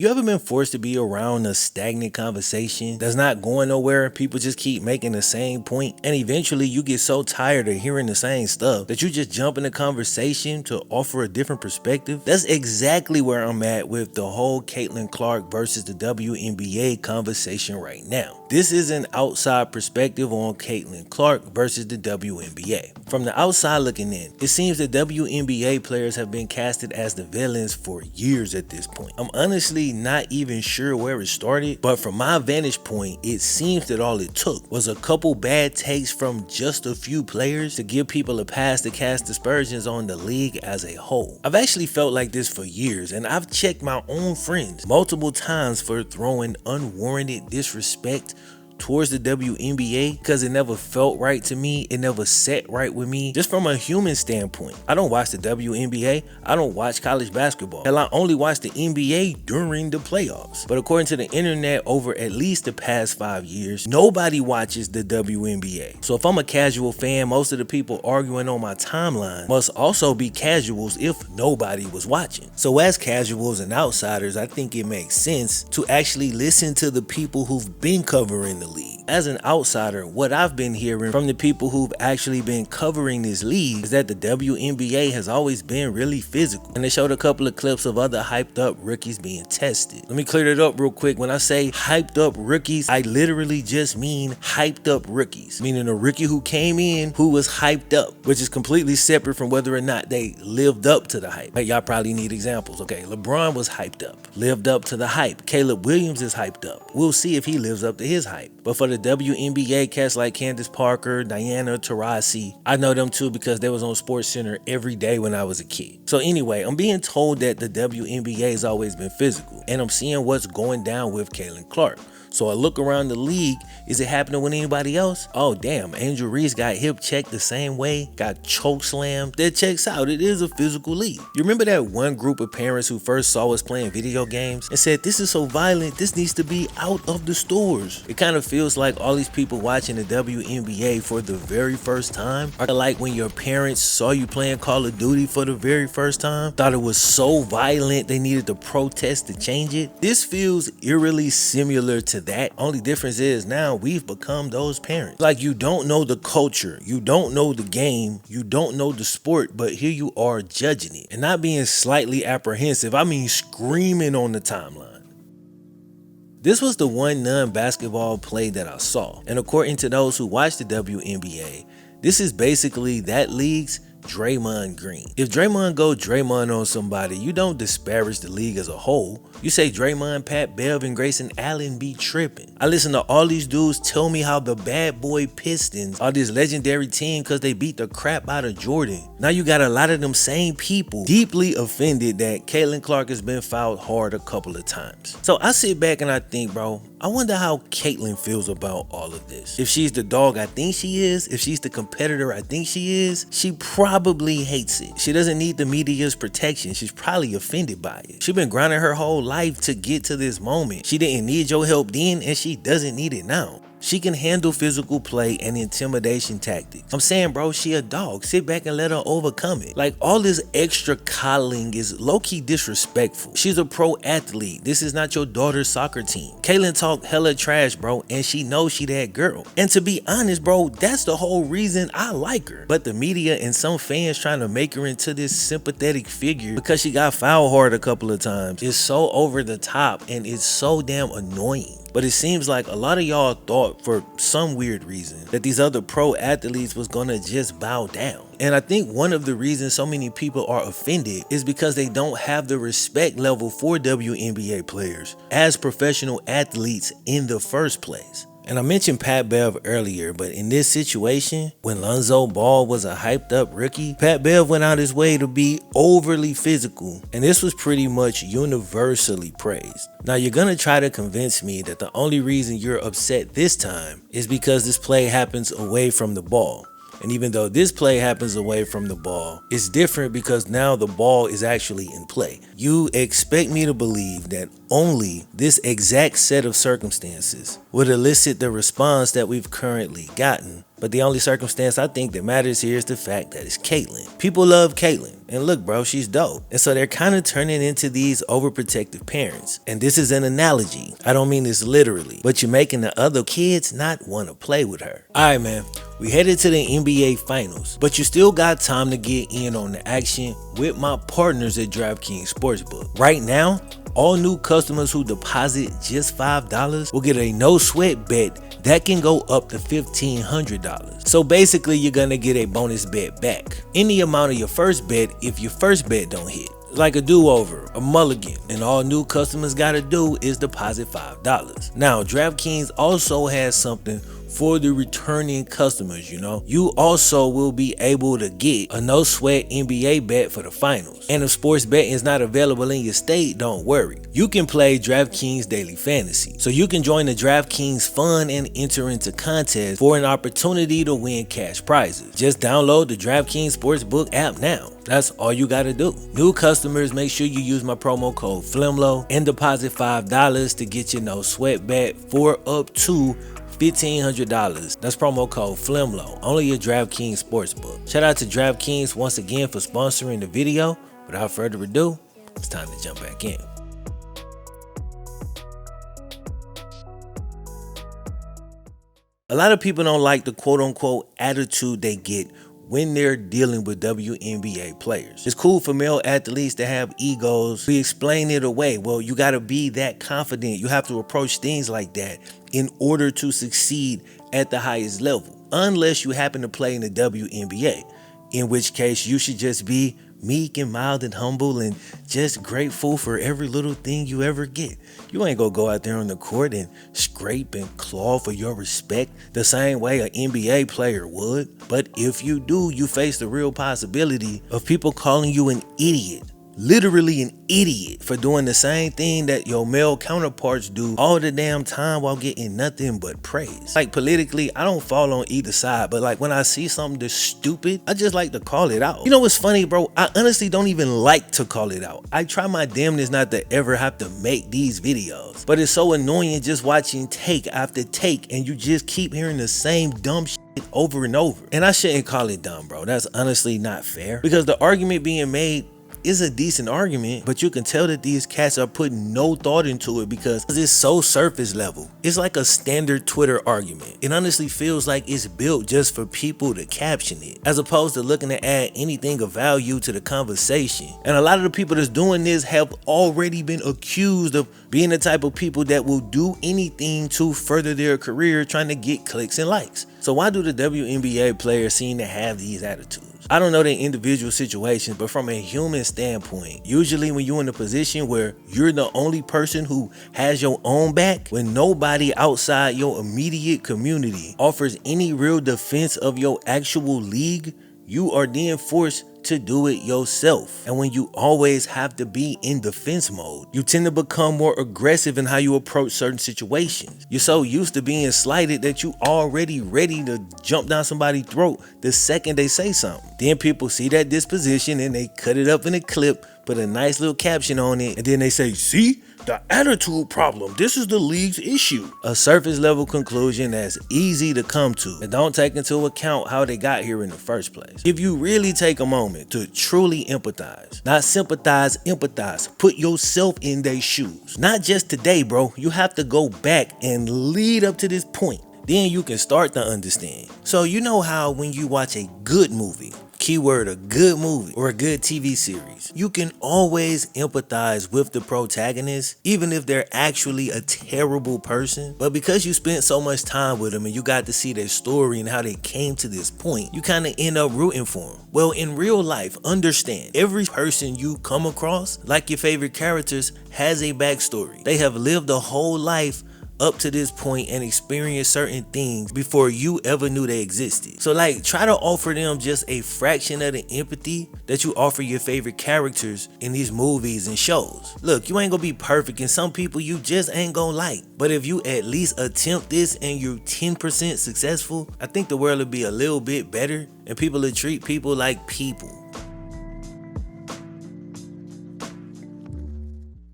You ever been forced to be around a stagnant conversation that's not going nowhere? People just keep making the same point, and eventually you get so tired of hearing the same stuff that you just jump in the conversation to offer a different perspective. That's exactly where I'm at with the whole Caitlin Clark versus the WNBA conversation right now. This is an outside perspective on Caitlin Clark versus the WNBA. From the outside looking in, it seems that WNBA players have been casted as the villains for years at this point. I'm honestly not even sure where it started, but from my vantage point, it seems that all it took was a couple bad takes from just a few players to give people a pass to cast aspersions on the league as a whole. I've actually felt like this for years, and I've checked my own friends multiple times for throwing unwarranted disrespect towards the WNBA because it never felt right to me. It never sat right with me. Just from a human standpoint, I don't watch the WNBA. I don't watch college basketball. Hell, I only watch the NBA during the playoffs. But according to the internet, over at least the past 5 years, nobody watches the WNBA. So if I'm a casual fan, most of the people arguing on my timeline must also be casuals if nobody was watching. So as casuals and outsiders, I think it makes sense to actually listen to the people who've been covering the league. As an outsider, what I've been hearing from the people who've actually been covering this league is that the WNBA has always been really physical, and they showed a couple of clips of other hyped up rookies being tested. Let me clear it up real quick. When I say hyped up rookies, I literally just mean hyped up rookies, meaning a rookie who came in who was hyped up, which is completely separate from whether or not they lived up to the hype. Hey, y'all probably need examples. Okay, LeBron was hyped up, lived up to the hype. Caleb Williams is hyped up. We'll see if he lives up to his hype. But for the WNBA, cats like Candace Parker, Diana Taurasi, I know them too because they was on SportsCenter every day when I was a kid. So anyway, I'm being told that the WNBA has always been physical, and I'm seeing what's going down with Caitlin Clark. So I look around the league. Is it happening with anybody else? Oh damn, Angel Reese got hip checked the same way, got choke slammed. That checks out. It is a physical league. You remember that one group of parents who first saw us playing video games and said, this is so violent, this needs to be out of the stores? It kind of feels like all these people watching the WNBA for the very first time are like when your parents saw you playing Call of Duty for the very first time, thought it was so violent they needed to protest to change it. This feels eerily similar to that. Only difference is now we've become those parents. Like, you don't know the culture, you don't know the game, you don't know the sport, but here you are judging it. And not being slightly apprehensive, I mean screaming on the timeline. This was the one non-basketball play that I saw. And according to those who watch the WNBA, this is basically that league's Draymond Green. If Draymond go Draymond on somebody, you don't disparage the league as a whole. You say Draymond, Pat Bev, and Grayson Allen be tripping. I listen to all these dudes tell me how the bad boy Pistons are this legendary team because they beat the crap out of Jordan. Now you got a lot of them same people deeply offended that Caitlin Clark has been fouled hard a couple of times. So I sit back and I think, bro, I wonder how Caitlin feels about all of this. If she's the dog I think she is, if she's the competitor I think she is, she probably hates it. She doesn't need the media's protection. She's probably offended by it. She's been grinding her whole life to get to this moment. She didn't need your help then, and she doesn't need it now. She can handle physical play and intimidation tactics. I'm saying, bro, she a dog. Sit back and let her overcome it. Like, all this extra coddling is low-key disrespectful. She's a pro athlete. This is not your daughter's soccer team. Caitlin talk hella trash, bro, and she knows she that girl. And to be honest, bro, that's the whole reason I like her. But the media and some fans trying to make her into this sympathetic figure because she got fouled hard a couple of times is so over the top, and it's so damn annoying. But it seems like a lot of y'all thought for some weird reason that these other pro athletes was gonna just bow down. And I think one of the reasons so many people are offended is because they don't have the respect level for WNBA players as professional athletes in the first place. And I mentioned Pat Bev earlier, but in this situation, when Lonzo Ball was a hyped up rookie, Pat Bev went out his way to be overly physical, and this was pretty much universally praised. Now you're gonna try to convince me that the only reason you're upset this time is because this play happens away from the ball. And even though this play happens away from the ball, it's different because now the ball is actually in play. You expect me to believe that only this exact set of circumstances would elicit the response that we've currently gotten. But the only circumstance I think that matters here is the fact that it's Caitlin. People love Caitlin. And look, bro, she's dope. And so they're kind of turning into these overprotective parents. And this is an analogy. I don't mean this literally, but you're making the other kids not want to play with her. All right, man. We headed to the NBA Finals, but you still got time to get in on the action with my partners at DraftKings Sportsbook. Right now, all new customers who deposit just $5 will get a no sweat bet that can go up to $1,500. So basically, you're gonna get a bonus bet back in the amount of your first bet if your first bet don't hit. Like a do-over, a mulligan, and all new customers gotta do is deposit $5. Now, DraftKings also has something for the returning customers. You also will be able to get a no sweat NBA bet for the finals. And if sports betting is not available in your state, don't worry. You can play DraftKings Daily Fantasy. So you can join the DraftKings fun and enter into contests for an opportunity to win cash prizes. Just download the DraftKings Sportsbook app now. That's all you gotta do. New customers, make sure you use my promo code FlemLo and deposit $5 to get your no sweat bet for up to $1,500. That's promo code FlemLo, only at DraftKings Sportsbook. Shout out to DraftKings once again for sponsoring the video. Without further ado, it's time to jump back in. A lot of people don't like the quote-unquote attitude they get when they're dealing with WNBA players. It's cool for male athletes to have egos. We explain it away. Well, you gotta be that confident. You have to approach things like that in order to succeed at the highest level. Unless you happen to play in the WNBA, in which case you should just be meek and mild and humble and just grateful for every little thing you ever get. You ain't gonna go out there on the court and scrape and claw for your respect the same way an NBA player would. But if you do, you face the real possibility of people calling you an idiot. Literally an idiot for doing the same thing that your male counterparts do all the damn time while getting nothing but praise. Like politically, I don't fall on either side, but like when I see something that's stupid, I just like to call it out. You know what's funny, bro? I honestly don't even like to call it out. I try my damnedest not to ever have to make these videos, but it's so annoying just watching take after take and you just keep hearing the same dumb shit over and over. And I shouldn't call it dumb, bro. That's honestly not fair because the argument being made is a decent argument, but you can tell that these cats are putting no thought into it because it's so surface level. It's like a standard Twitter argument. It honestly feels like it's built just for people to caption it, as opposed to looking to add anything of value to the conversation. And a lot of the people that's doing this have already been accused of being the type of people that will do anything to further their career trying to get clicks and likes. So why do the WNBA players seem to have these attitudes? I don't know their individual situations, but from a human standpoint, usually when you're in a position where you're the only person who has your own back, when nobody outside your immediate community offers any real defense of your actual league, you are then forced to do it yourself. And when you always have to be in defense mode, you tend to become more aggressive in how you approach certain situations. You're so used to being slighted that you already ready to jump down somebody's throat the second they say something. Then people see that disposition and they cut it up in a clip, put a nice little caption on it, and then they say, see? The attitude problem. This is the league's issue. A surface level conclusion that's easy to come to and don't take into account how they got here in the first place. If you really take a moment to truly empathize, not sympathize, empathize, put yourself in their shoes. Not just today, bro. You have to go back and lead up to this point. Then you can start to understand. So you know how when you watch a good movie, keyword a good movie or a good TV series, you can always empathize with the protagonist, even if they're actually a terrible person. But because you spent so much time with them and you got to see their story and how they came to this point, you kind of end up rooting for them. Well, in real life, understand, every person you come across, like your favorite characters, has a backstory. They have lived a whole life up to this point and experience certain things before you ever knew they existed. So like, try to offer them just a fraction of the empathy that you offer your favorite characters in these movies and shows. Look, you ain't gonna be perfect and some people you just ain't gonna like. But if you at least attempt this and you're 10% successful, I think the world will be a little bit better and people will treat people like people.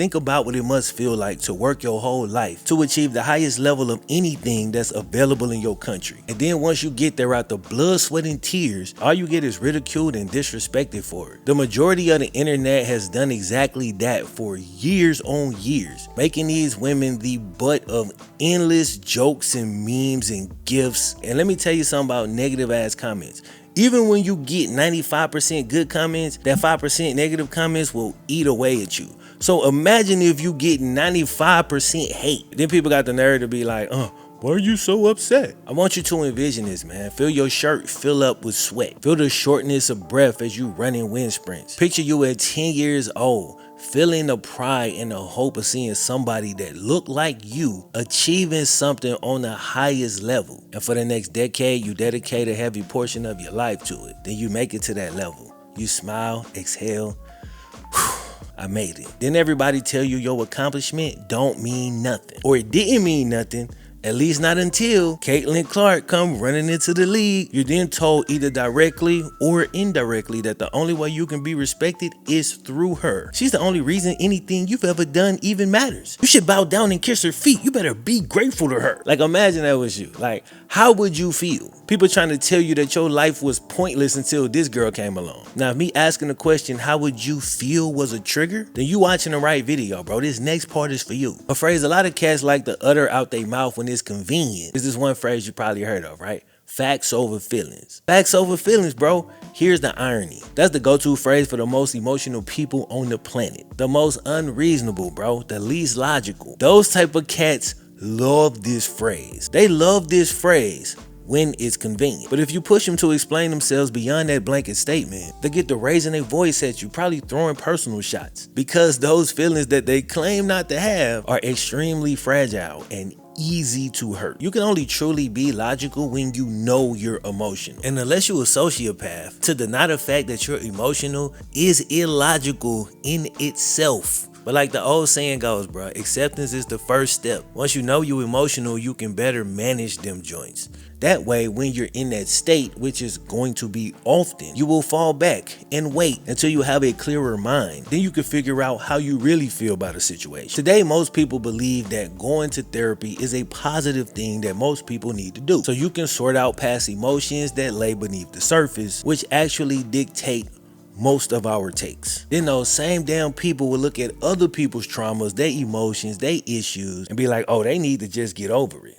Think about what it must feel like to work your whole life to achieve the highest level of anything that's available in your country. And then once you get there, out the blood, sweat, and tears, all you get is ridiculed and disrespected for it. The majority of the internet has done exactly that for years on years, making these women the butt of endless jokes and memes and gifs. And let me tell you something about negative ass comments. Even when you get 95% good comments, that 5% negative comments will eat away at you. So imagine if you get 95% hate. Then people got the nerve to be like, why are you so upset? I want you to envision this, man. Feel your shirt fill up with sweat. Feel the shortness of breath as you run in wind sprints. Picture you at 10 years old, feeling the pride and the hope of seeing somebody that looked like you achieving something on the highest level. And for the next decade, you dedicate a heavy portion of your life to it. Then you make it to that level. You smile, exhale. I made it. Then everybody tell you your accomplishment don't mean nothing. Or it didn't mean nothing. At least not until Caitlin Clark come running into the league. You're then told either directly or indirectly that the only way you can be respected is through her. She's the only reason anything you've ever done even matters. You should bow down and kiss her feet. You better be grateful to her. Like, imagine that was you. Like, how would you feel? People trying to tell you that your life was pointless until this girl came along. Now, if me asking the question, how would you feel, was a trigger, then you watching the right video, bro. This next part is for you. A phrase a lot of cats like to utter out their mouth when it's convenient. This is one phrase you probably heard of, right? Facts over feelings. Facts over feelings, bro. Here's the irony. That's the go-to phrase for the most emotional people on the planet. The most unreasonable, bro. The least logical. Those type of cats love this phrase. They love this phrase when it's convenient. But if you push them to explain themselves beyond that blanket statement, they get to raising their voice at you, probably throwing personal shots. Because those feelings that they claim not to have are extremely fragile and easy to hurt. You can only truly be logical when you know you're emotional. And unless you're a sociopath, to deny the fact that you're emotional is illogical in itself. But like the old saying goes, bro, acceptance is the first step. Once you know you're emotional, you can better manage them joints. That way, when you're in that state, which is going to be often, you will fall back and wait until you have a clearer mind. Then you can figure out how you really feel about a situation. Today, most people believe that going to therapy is a positive thing that most people need to do. So you can sort out past emotions that lay beneath the surface, which actually dictate most of our takes. Then those same damn people will look at other people's traumas, their emotions, their issues, and be like, oh, they need to just get over it.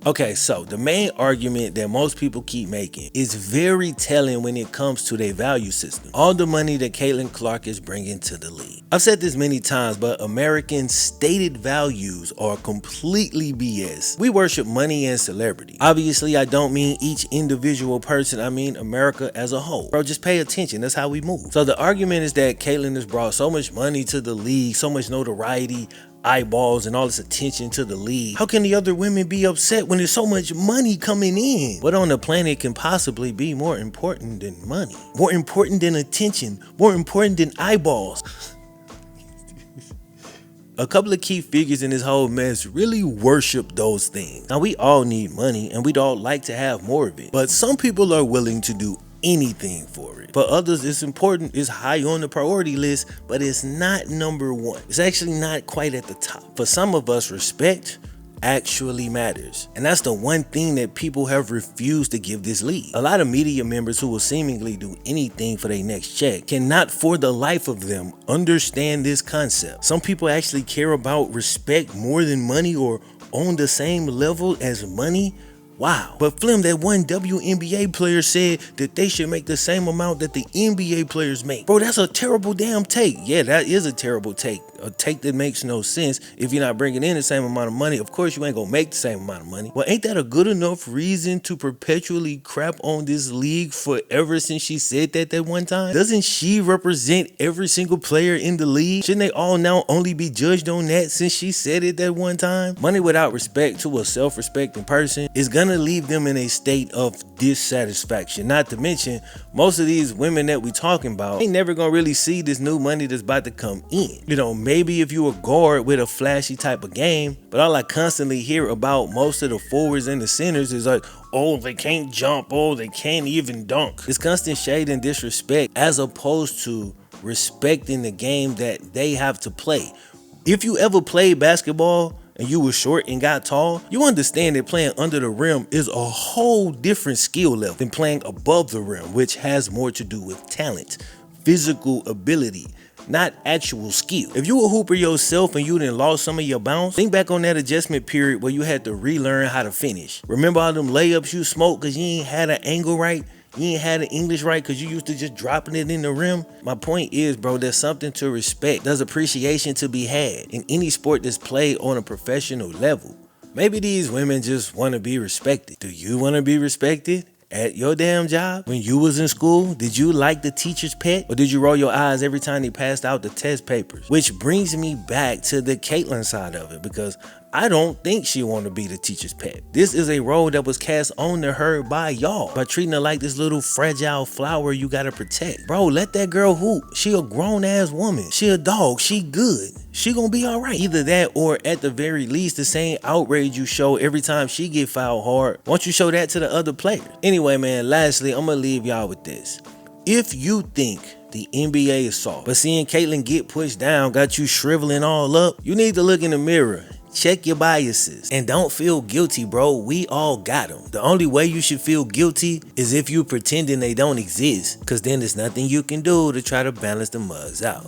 Okay, so the main argument that most people keep making is very telling when it comes to their value system. All the money that Caitlin Clark is bringing to the league. I've said this many times, but American stated values are completely BS. We worship money and celebrity. Obviously, I don't mean each individual person. I mean America as a whole. Bro, just pay attention. That's how we move. So the argument is that Caitlin has brought so much money to the league, so much notoriety, eyeballs, and all this attention to the league. How can the other women be upset when there's so much money coming in? What on the planet can possibly be more important than money? More important than attention? More important than eyeballs? A couple of key figures in this whole mess really worship those things. Now, we all need money and we'd all like to have more of it, but some people are willing to do anything for it. For others, it's important, it's high on the priority list, but it's not number one. It's actually not quite at the top. For some of us, respect actually matters. And that's the one thing that people have refused to give this league. A lot of media members who will seemingly do anything for their next check cannot for the life of them understand this concept. Some people actually care about respect more than money, or on the same level as money. Wow. But Flem, that one WNBA player said that they should make the same amount that the NBA players make. Bro, that's a terrible damn take. Yeah, that is a terrible take. A take that makes no sense. If you're not bringing in the same amount of money, of course you ain't gonna make the same amount of money. Well, ain't that a good enough reason to perpetually crap on this league forever since she said that one time? Doesn't she represent every single player in the league? Shouldn't they all now only be judged on that since she said it that one time? Money without respect to a self-respecting person is gonna leave them in a state of dissatisfaction. Not to mention, most of these women that we talking about ain't never gonna really see this new money that's about to come in. You know, maybe if you a guard with a flashy type of game, but all I constantly hear about most of the forwards and the centers is like, oh, they can't jump, oh, they can't even dunk. It's constant shade and disrespect as opposed to respecting the game that they have to play. If you ever played basketball and you were short and got tall, you understand that playing under the rim is a whole different skill level than playing above the rim, which has more to do with talent, physical ability, not actual skill. If you a hooper yourself and you done lost some of your bounce, think back on that adjustment period where you had to relearn how to finish. Remember all them layups you smoked because you ain't had an angle right? You ain't had the English right because you used to just dropping it in the rim? My point is, bro, there's something to respect. There's appreciation to be had in any sport that's played on a professional level. Maybe these women just want to be respected. Do you want to be respected? At your damn job? When you was in school, did you like the teacher's pet? Or did you roll your eyes every time they passed out the test papers? Which brings me back to the Caitlyn side of it, because I don't think she want to be the teacher's pet. This is a role that was cast onto her by y'all, by treating her like this little fragile flower you gotta protect. Bro, let that girl hoop. She a grown ass woman. She a dog. She good. She gonna be all right. Either that, or at the very least, the same outrage you show every time she get fouled hard, why don't you show that to the other players? Anyway, man, lastly, I'm gonna leave y'all with this. If you think the NBA is soft, but seeing Caitlyn get pushed down got you shriveling all up, you need to look in the mirror. Check your biases and don't feel guilty, bro. We all got them. The only way you should feel guilty is if you pretending they don't exist, because then there's nothing you can do to try to balance the mugs out.